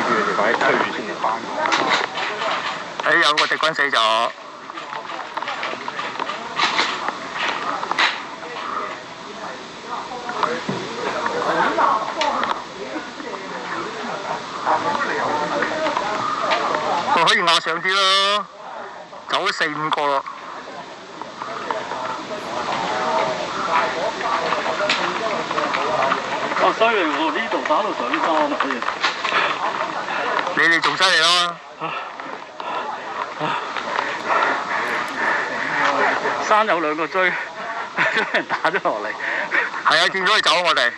叫佢哋快啲推住先就翻。有個敵軍死咗。佢可以壓上啲咯，走咗4、5個咯。犀利喎！呢度打到上山啊！你哋仲犀利咯！山有2個追，俾人打咗落嚟。係啊，見到佢走我哋，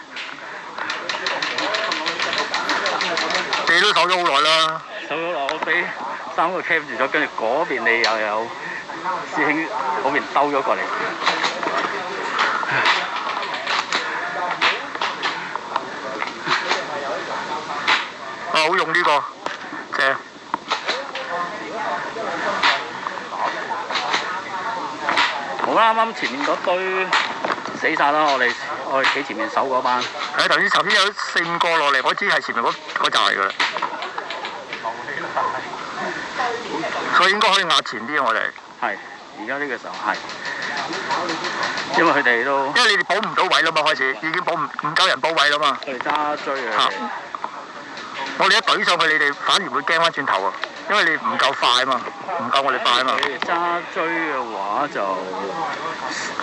你都守咗好耐啦。守咗耐，我俾3個 cap 住咗，跟住嗰邊你又有師兄嗰邊兜咗過嚟。好用呢個，正。好啦，啱啱前面嗰堆死晒啦，我哋企前面守嗰班。係頭先有4、5個落嚟，我知係前面嗰扎嚟㗎啦。所以應該可以壓前啲啊！我哋係，而家呢個時候係，因為佢哋都因為你哋保唔到位啦嘛，開始已經保唔夠人保位啦嘛。佢哋揸追啊！我哋一懟上去，你哋反而會驚翻轉頭啊！因為你唔夠快啊嘛，唔夠我哋快啊嘛。你哋揸追嘅話就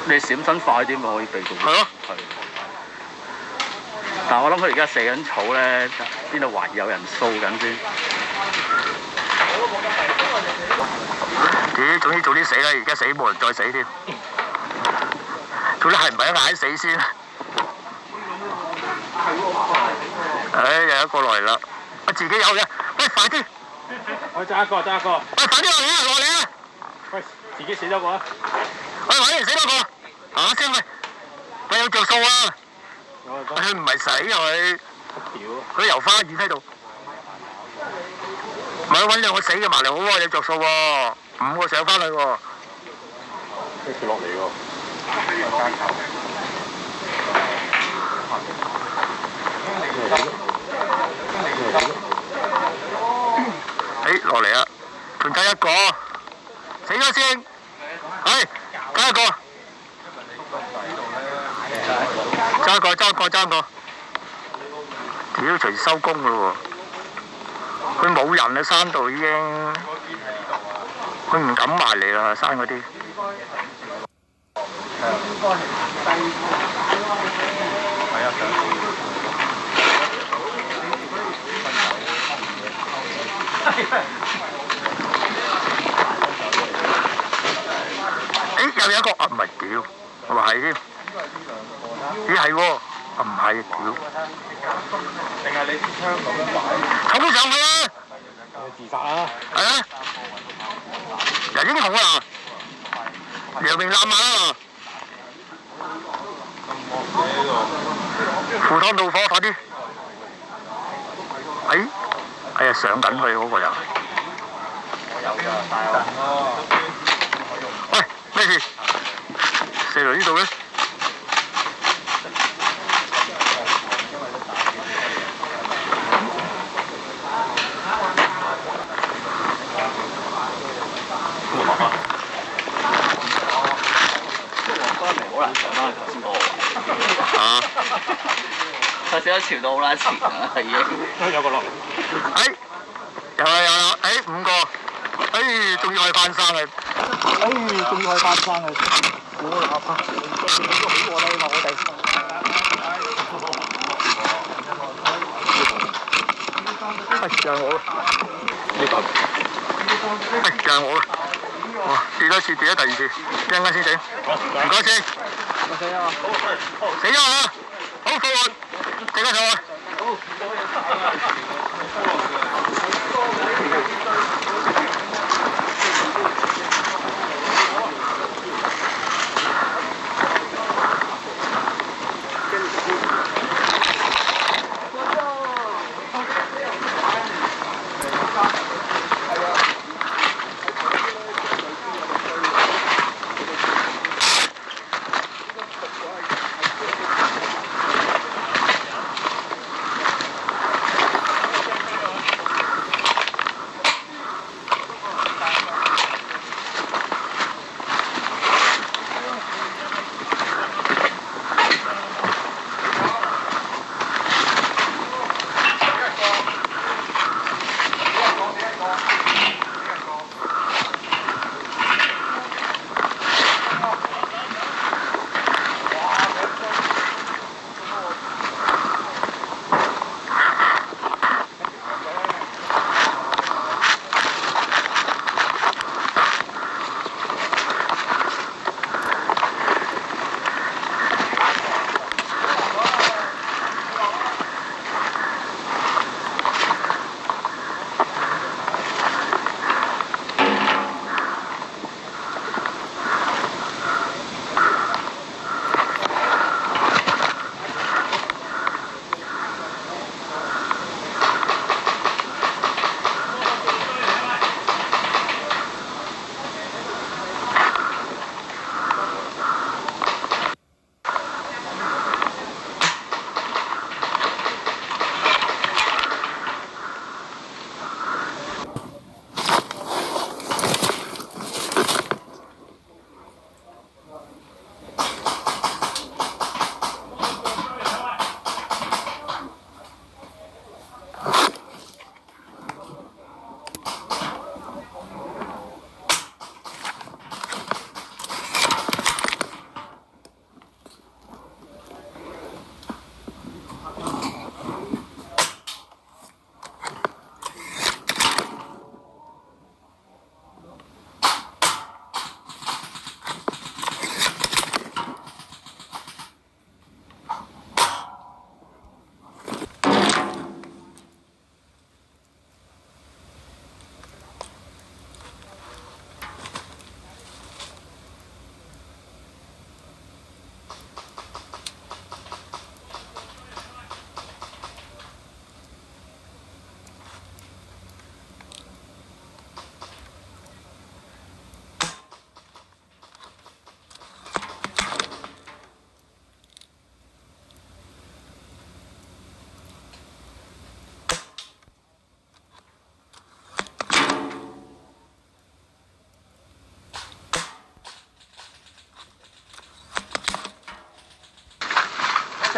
你閃身快啲咪可以避到。係咯。係。但係我諗佢而家射緊草咧，邊度懷疑有人掃緊先？總之早啲死啦！而家死冇人再死添。到底係唔係一嗌死先？有一個來啦！我自己有嘅，喂，快啲！我揸一個。喂，快啲落嚟啊！喂，自己死咗個啊！喂，快啲死多個！聲喂，有着數啊！佢唔係死佢，佢遊花園喺度。咪揾2個死嘅埋嚟好喎，有着數喎，5個上翻去喎。跟住落嚟喎。落嚟啦，仲差1個，死咗先，加1個，揸個，屌隨時收工噶咯喎，佢冇人喺山度已經，佢唔敢埋嚟啦，山嗰啲。又有一個唔係屌，我話係添，咦係喎，唔係屌，定係你啲槍咁衝上去啊！自殺啊！係啊！人英雄啊！揚名立萬啊！赴湯蹈火，快啲！哎呀，上緊去嗰個人。喂，咩事？射嚟呢度咧？好難上啦，頭先嗰個。頭先都潮到好撚前啊，已經。有個落。有啦，5個。終於可以翻山啦！終於可以翻山啦！好啦，我哋。就係我啦。呢個。就係我啦。哇！跌咗一次，跌咗第2次，一陣間先整。唔該先。死咗啊！死咗啊！好，復活，整翻上去。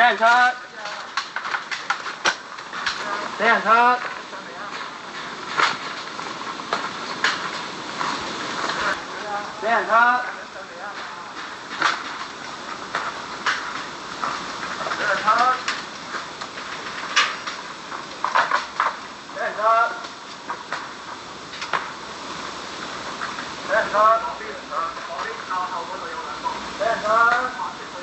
人出！俾人出！俾人出！俾人出！